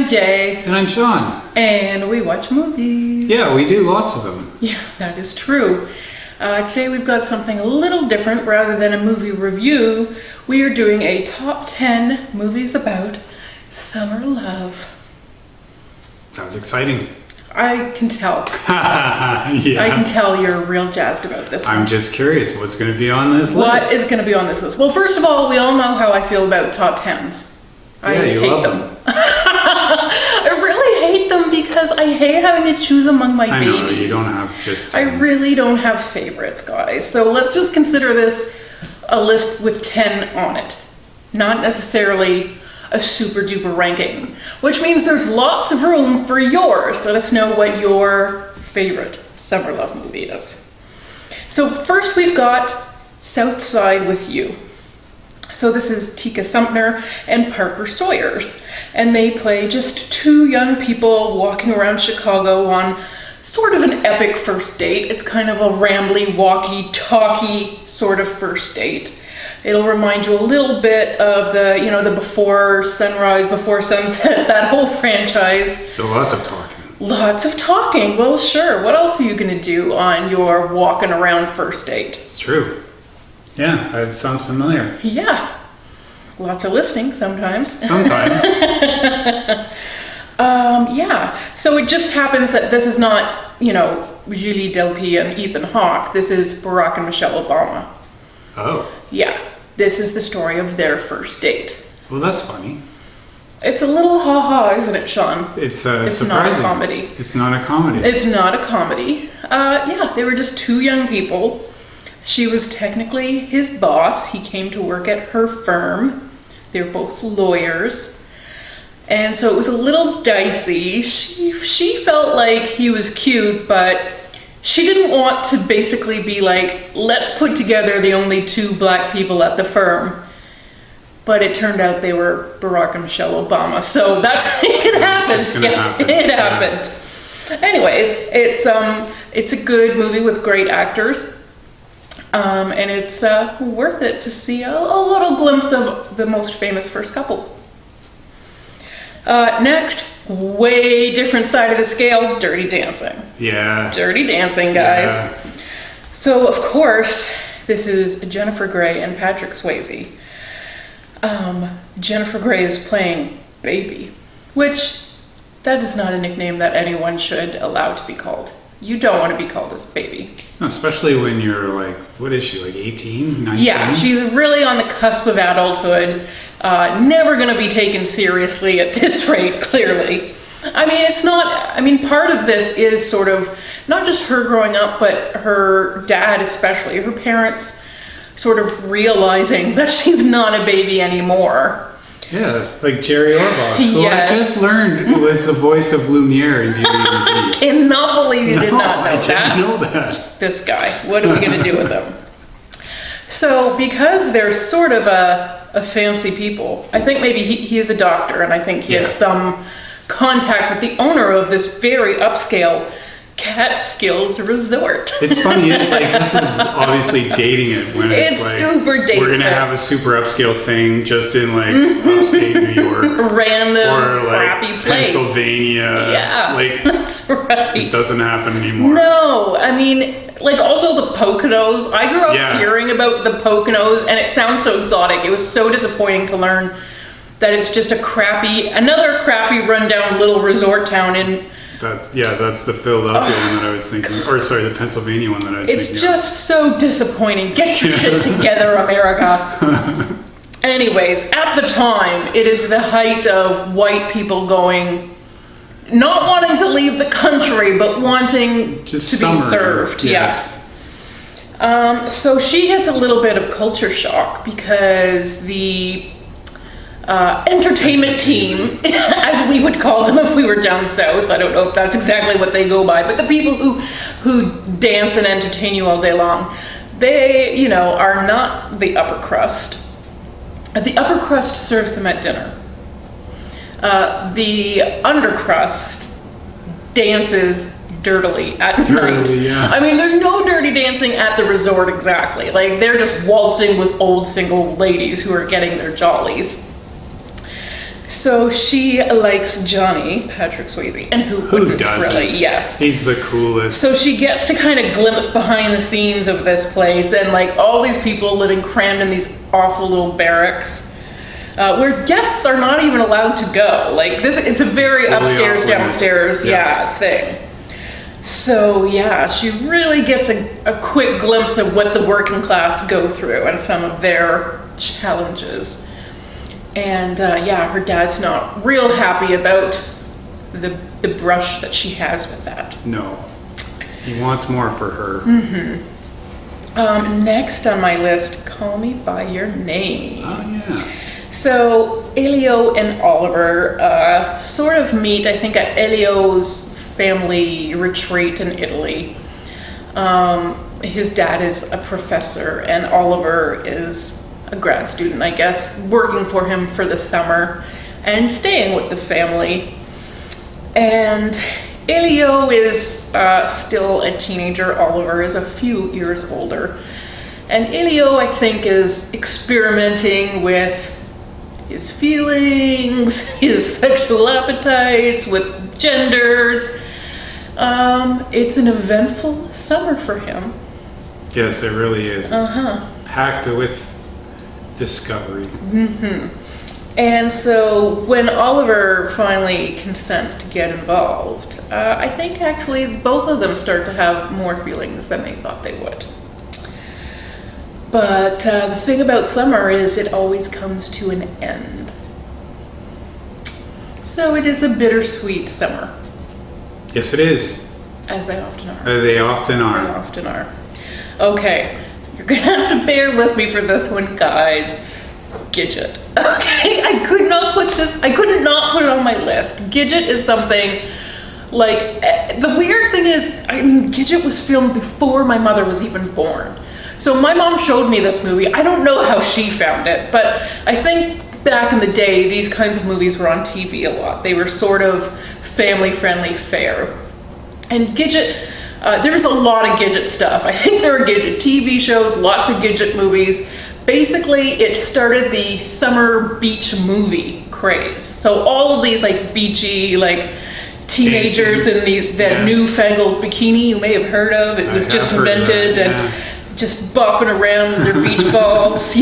I'm Jay. And I'm Sean. And we watch movies. Yeah, we do lots of them. Yeah, that is true. Today we've got something a little different. Rather than a movie review, we are doing a top 10 movies about summer love. Sounds exciting. I can tell. Yeah. I can tell you're real jazzed about this one. I'm just curious, what's going to be on this list? What is going to be on this list? Well, first of all, we all know how I feel about top 10s. I hate them. I really hate them because I hate having to choose among my babies. I know, you don't have just... I really don't have favorites, guys. So let's just consider this a list with 10 on it. Not necessarily a super duper ranking, which means there's lots of room for yours. Let us know what your favorite summer love movie is. So first we've got Southside With You. So this is Tika Sumpter and Parker Sawyers, and they play just two young people walking around Chicago on sort of an epic first date. It's kind of a rambly, walkie-talkie sort of first date. It'll remind you a little bit of the, the Before Sunrise, Before Sunset, that whole franchise. So lots of talking. Lots of talking. Well, sure. What else are you going to do on your walking around first date? It's true. Yeah, that sounds familiar. Yeah. Lots of listening sometimes. Sometimes. Yeah. So it just happens that this is not, Julie Delpy and Ethan Hawke. This is Barack and Michelle Obama. Oh. Yeah. This is the story of their first date. Well, that's funny. It's a little ha-ha, isn't it, Sean? It's surprising. Not a comedy. It's not a comedy. It's not a comedy. Yeah, they were just two young people. She was technically his boss. He came to work at her firm. They're both lawyers. And so it was a little dicey. She felt like he was cute, but she didn't want to basically be like, let's put together the only two black people at the firm. But it turned out they were Barack and Michelle Obama. So that's it happened. Yeah, it happened. Anyways, it's a good movie with great actors. And it's worth it to see a little glimpse of the most famous first couple. Next, way different side of the scale, Dirty Dancing. Yeah. Dirty Dancing, guys. Yeah. So, of course, this is Jennifer Grey and Patrick Swayze. Jennifer Grey is playing Baby, which that is not a nickname that anyone should allow to be called. You don't want to be called as Baby. No, especially when you're like, what is she, like 18, 19? Yeah, she's really on the cusp of adulthood. Never going to be taken seriously at this rate, clearly. Part of this is sort of not just her growing up, but her dad especially, her parents sort of realizing that she's not a baby anymore. Yeah, like Jerry Orbach, who Yes. I just learned was the voice of Lumiere in Beauty and the Beast. Cannot believe you did not know I that. didn't know that. This guy, what are we going to do with him? So because they're sort of a fancy people, I think maybe he is a doctor, and I think he has some contact with the owner of this very upscale Catskills resort. It's funny, this is obviously dating it when it's like, super dates we're gonna have a super upscale thing just in upstate New York, random or crappy place, Pennsylvania. Yeah, that's right. It doesn't happen anymore. No, also the Poconos. I grew up hearing about the Poconos, and it sounds so exotic. It was so disappointing to learn that it's just another crappy rundown little resort town in. That's the Philadelphia one that I was thinking, or sorry, the Pennsylvania one that I was thinking. It's just so disappointing. Get your shit together, America. Anyways, at the time, it is the height of white people not wanting to leave the country, but wanting just to be served. Yes. So she gets a little bit of culture shock because the entertainment team, as we would call them if we were down south. I don't know if that's exactly what they go by, but the people who dance and entertain you all day long, they, are not the upper crust. The upper crust serves them at dinner. The undercrust dances dirtily at night. Yeah. There's no dirty dancing at the resort exactly. They're just waltzing with old single ladies who are getting their jollies. So she likes Johnny, Patrick Swayze, and who wouldn't doesn't? really? Yes. He's the coolest. So she gets to kind of glimpse behind the scenes of this place and like all these people living crammed in these awful little barracks. Where guests are not even allowed to go. Like this, it's a very Fully upstairs, off limits. downstairs, thing. So yeah, she really gets a quick glimpse of what the working class go through and some of their challenges. And her dad's not real happy about the brush that she has with that. No, he wants more for her. Next on my list, Call Me By Your Name. Oh yeah. So Elio and Oliver sort of meet, I think, at Elio's family retreat in Italy. His dad is a professor and Oliver is a grad student, I guess, working for him for the summer and staying with the family. And Elio is still a teenager. Oliver is a few years older. And Elio, I think, is experimenting with his feelings, his sexual appetites, with genders. It's an eventful summer for him. Yes, it really is. It's packed with discovery. And so when Oliver finally consents to get involved, I think actually both of them start to have more feelings than they thought they would. But the thing about summer is it always comes to an end. So it is a bittersweet summer. Yes, it is. As they often are. They often They are. often are. Okay, you're gonna have to bear with me for this one, guys. Gidget. Okay, I couldn't not put it on my list. Gidget is something like, the weird thing is, I mean, Gidget was filmed before my mother was even born. So my mom showed me this movie. I don't know how she found it, but I think back in the day, these kinds of movies were on TV a lot. They were sort of family-friendly fare. And Gidget, there was a lot of Gidget stuff. I think there were Gidget TV shows, lots of Gidget movies. Basically, it started the summer beach movie craze. So all of these like beachy, like teenagers in the newfangled bikini you may have heard of. It was just invented and just bopping around with their beach balls.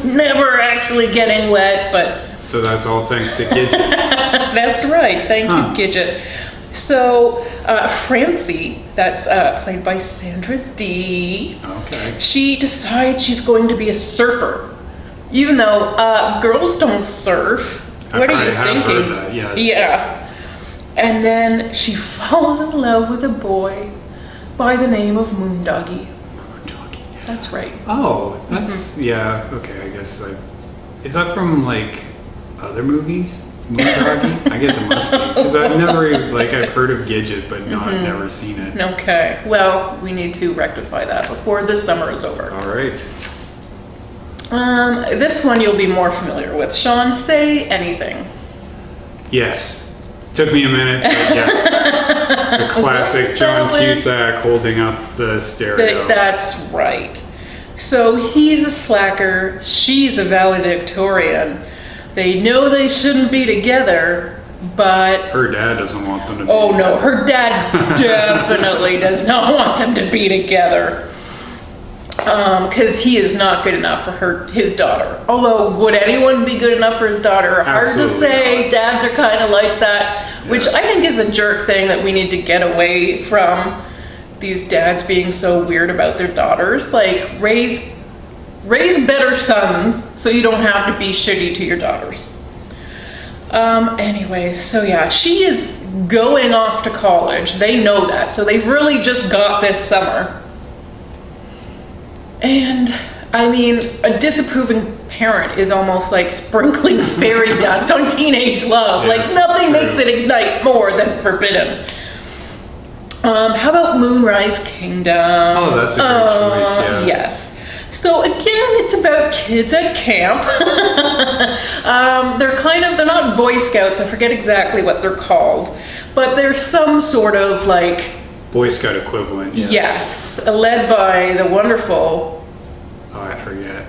Never actually getting wet, but... So that's all thanks to Gidget. That's right. Thank you, Gidget. So, Francie, that's played by Sandra Dee. Okay. She decides she's going to be a surfer. Even though girls don't surf. What are you thinking? I've heard that, yes. Yeah. And then she falls in love with a boy by the name of Moondoggy. Moondoggy. That's right. Oh, that's, yeah, okay, I guess is that from like other movies? Moondoggy? I guess it must be. Because I've heard of Gidget, but never seen it. Okay, well, we need to rectify that before this summer is over. All right. This one you'll be more familiar with. Sean, say anything. Yes. Took me a minute, but yes. The classic John Cusack holding up the stereo. That's right. So he's a slacker, she's a valedictorian. They know they shouldn't be together, but... Her dad doesn't want them to be Oh no, together. her dad definitely does not want them to be together. Because he is not good enough for his daughter. Although, would anyone be good enough for his daughter? Hard Absolutely to say. not. Dads are kind of like that, which I think is a jerk thing that we need to get away from. These dads being so weird about their daughters. Like, raise better sons so you don't have to be shitty to your daughters. Anyways, so yeah, she is going off to college. They know that, so they've really just got this summer. And, I mean, a disapproving parent is almost like sprinkling fairy dust on teenage love. Yes, like, nothing true. makes it ignite more than forbidden. How about Moonrise Kingdom? Oh, that's a great choice, yeah. Yes. So again, it's about kids at camp. They're not Boy Scouts, I forget exactly what they're called, but they're some sort of like... Boy Scout equivalent, yes. Yes, led by the wonderful... Oh, I forget.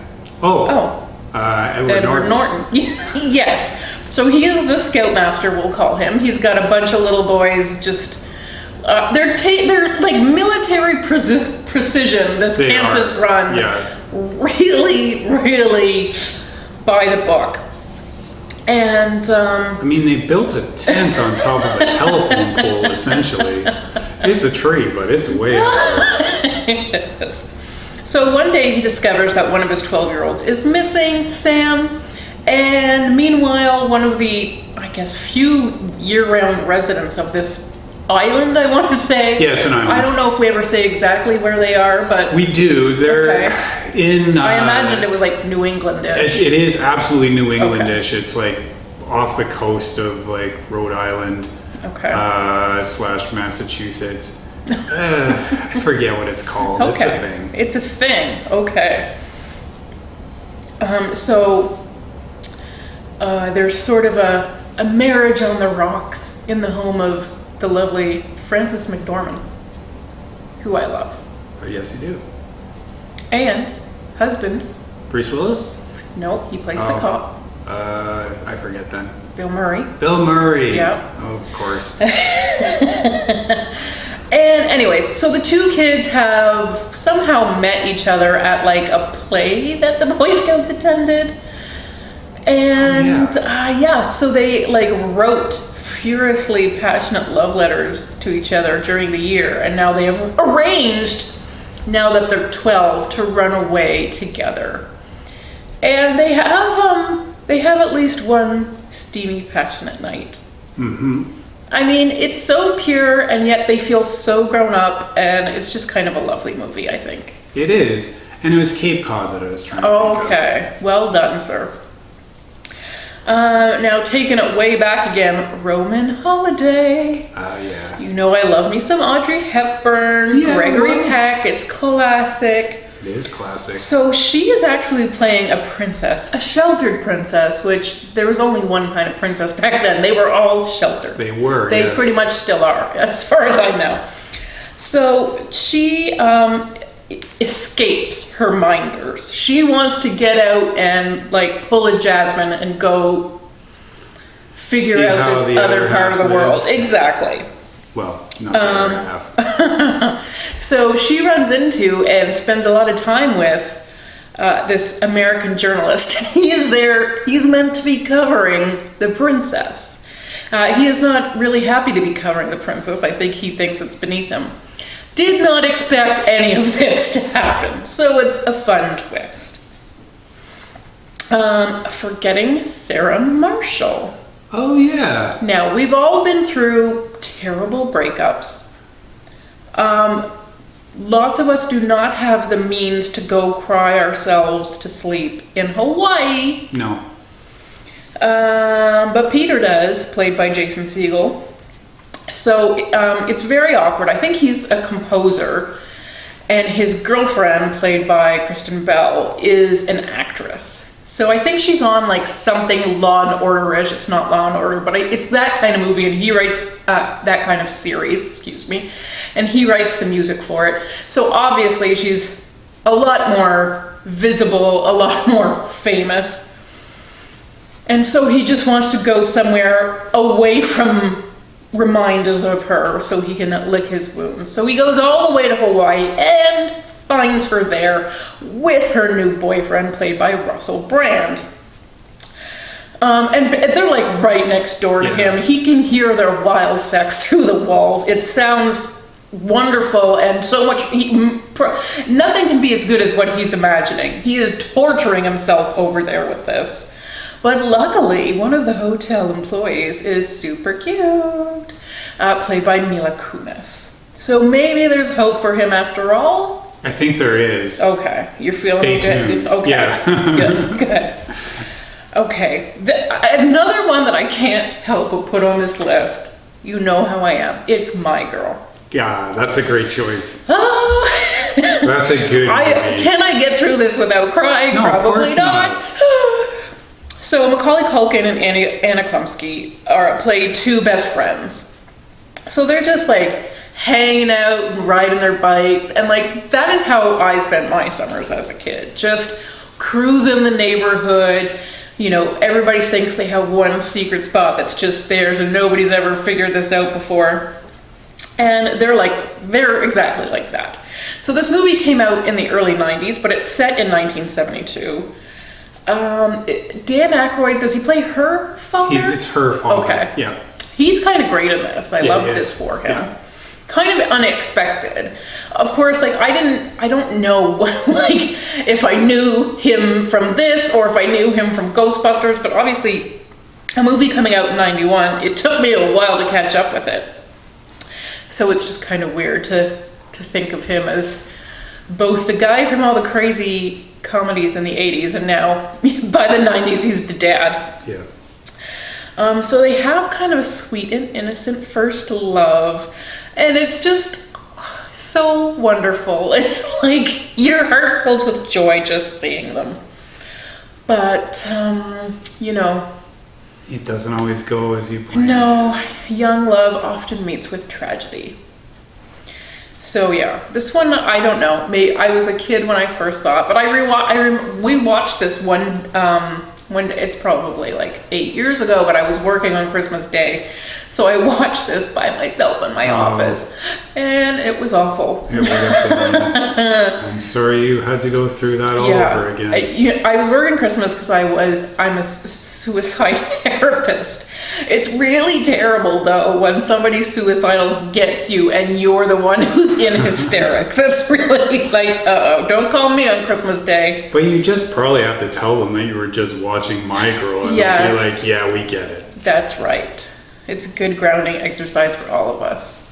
Edward Norton. Yes. So he is the scoutmaster, we'll call him. He's got a bunch of little boys just... they're like military precision. This camp is run really, really by the book. And I mean, they built a tent on top of a telephone pole, essentially. It's a tree, but it's way up there. It is. So one day he discovers that one of his 12-year-olds is missing, Sam. And meanwhile, one of the, I guess, few year-round residents of this island, I want to say. Yeah, it's an island. I don't know if we ever say exactly where they are, but... We do. They're in... I imagined it was like New Englandish. It is absolutely New Englandish. Okay. It's like off the coast of like Rhode Island / Massachusetts. I forget what it's called. Okay. It's a thing. It's a thing. Okay. So there's sort of a marriage on the rocks in the home of the lovely Frances McDormand, who I love. Oh, yes, you do. And husband. Bruce Willis? No, he plays the cop. I forget then. Bill Murray. Bill Murray. Yeah. Oh, of course. And anyways, so the two kids have somehow met each other at like a play that the Boy Scouts attended. And so they like wrote furiously passionate love letters to each other during the year. And now they have arranged, now that they're 12, to run away together. And they have at least one steamy, passionate night. Mm-hmm. I mean, it's so pure, and yet they feel so grown up, and it's just kind of a lovely movie, I think. It is. And it was Cape Cod that I was trying to think of. Okay. Well done, sir. Now, taking it way back again, Roman Holiday. Yeah. You know I love me some Audrey Hepburn, Gregory Peck. It's classic. It is classic. So she is actually playing a princess, a sheltered princess, which there was only one kind of princess back then. They were all sheltered. They were, They pretty much still are, as far as I know. So she escapes her minders. She wants to get out and like pull a Jasmine and go figure out this other part of the world. Exactly. Well, not the other half. So she runs into and spends a lot of time with this American journalist. He is there, he's meant to be covering the princess. He is not really happy to be covering the princess. I think he thinks it's beneath him. Did not expect any of this to happen, so it's a fun twist. Forgetting Sarah Marshall. Oh, yeah. Now, we've all been through terrible breakups. Lots of us do not have the means to go cry ourselves to sleep in Hawaii. No. But Peter does, played by Jason Segel. So it's very awkward. I think he's a composer, and his girlfriend, played by Kristen Bell, is an actress. So I think she's on like something Law and Order-ish. It's not Law and Order, but it's that kind of movie, and he writes that kind of series, excuse me, and he writes the music for it. So obviously she's a lot more visible, a lot more famous. And so he just wants to go somewhere away from reminders of her so he can lick his wounds. So he goes all the way to Hawaii and finds her there with her new boyfriend, played by Russell Brand. And they're like right next door to him. He can hear their wild sex through the walls. It sounds wonderful, and so much. Nothing can be as good as what he's imagining. He is torturing himself over there with this. But luckily, one of the hotel employees is super cute, played by Mila Kunis. So maybe there's hope for him after all. I think there is. Okay, you're feeling Stay good. tuned. Okay, Yeah. good. Okay, another one that I can't help but put on this list. You know how I am. It's My Girl. Yeah, that's a great choice. Oh. That's a good movie. Can I get through this without crying? No, Probably of course not. So Macaulay Culkin and Anna Klumsky play two best friends. So they're just like hanging out and riding their bikes, and like that is how I spent my summers as a kid. Just cruising the neighborhood. You know, everybody thinks they have one secret spot that's just theirs and nobody's ever figured this out before. And they're exactly like that. So this movie came out in the early 90s, but it's set in 1972. Dan Aykroyd, does he play her father? It's her father. Okay. Yeah. He's kind of great in this. I love this for him. Yeah. Kind of unexpected. Of course, like I don't know like if I knew him from this or if I knew him from Ghostbusters, but obviously a movie coming out in 91, it took me a while to catch up with it. So it's just kind of weird to think of him as both the guy from all the crazy comedies in the 80s and now by the 90s he's the dad. Yeah. So they have kind of a sweet and innocent first love, and it's just so wonderful. It's like your heart fills with joy just seeing them. But, you know, it doesn't always go as you planned. No, young love often meets with tragedy. So yeah, this one, I don't know. I was a kid when I first saw it, but we watched this one when it's probably like 8 years ago, but I was working on Christmas Day. So I watched this by myself in my office, and it was awful. It would have been nice. I'm sorry you had to go through that all over again. I was working Christmas because I'm a suicide therapist. It's really terrible though when somebody suicidal gets you and you're the one who's in hysterics. It's really like, don't call me on Christmas Day. But you just probably have to tell them that you were just watching My Girl and they'll be like, yeah, we get it. That's right. It's a good grounding exercise for all of us.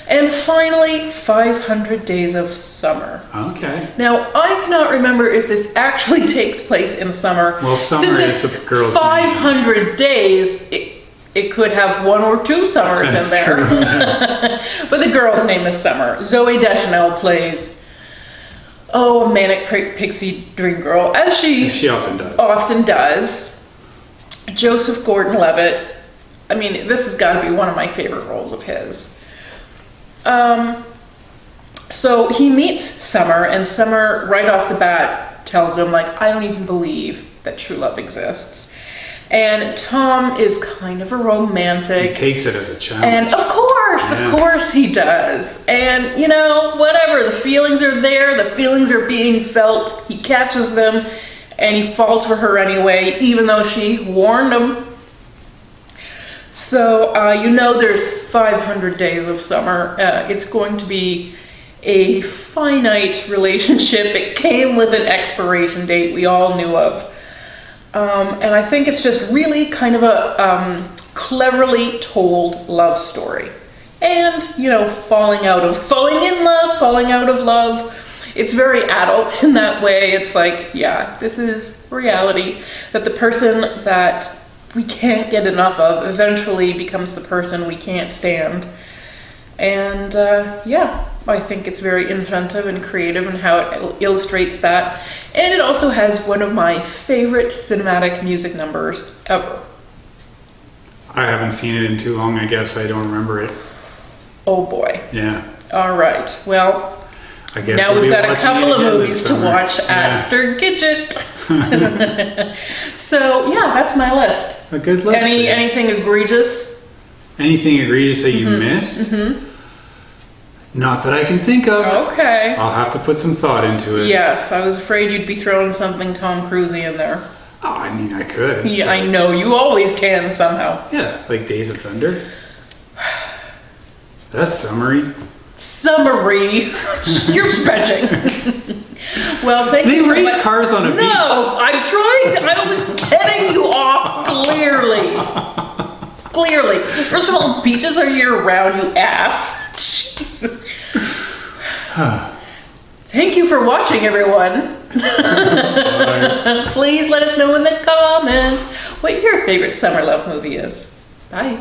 And finally, 500 Days of Summer. Okay. Now, I cannot remember if this actually takes place in summer. Well, summer is the girl's 500 days, it could have 1 or 2 summers in there. True. But the girl's name is Summer. Zoe Deschanel plays, a manic pixie dream girl, as she often does. Joseph Gordon-Levitt. I mean, this has got to be one of my favorite roles of his. So he meets Summer, and Summer right off the bat tells him, like, I don't even believe that true love exists. And Tom is kind of a romantic. He takes it as a challenge. And of course he does. And, you know, whatever, the feelings are there, the feelings are being felt, he catches them, and he falls for her anyway, even though she warned him. So, you know, there's 500 days of summer. It's going to be a finite relationship. It came with an expiration date we all knew of. And I think it's just really kind of a cleverly told love story. And, you know, falling out of love. It's very adult in that way. It's like, yeah, this is reality. That the person that we can't get enough of eventually becomes the person we can't stand. And I think it's very inventive and creative in how it illustrates that. And it also has one of my favorite cinematic music numbers ever. I haven't seen it in too long, I guess. I don't remember it. Oh boy. Yeah. All right. Well, I guess now we've got a couple of movies to watch after Gidget. So yeah, that's my list. A good list. Anything egregious? Anything egregious that you missed? Mm-hmm. Not that I can think of. Okay. I'll have to put some thought into it. Yes, I was afraid you'd be throwing something Tom Cruise-y in there. Oh, I mean, I could. Yeah, I know. You always can somehow. Yeah, like Days of Thunder. That's summary. Summary. You're stretching. Well, thank you so much. They race cars on a beach. No, I'm trying. I was getting you off clearly. Clearly. First of all, beaches are year-round, you ass. Thank you for watching, everyone. Please let us know in the comments what your favorite summer love movie is. Bye.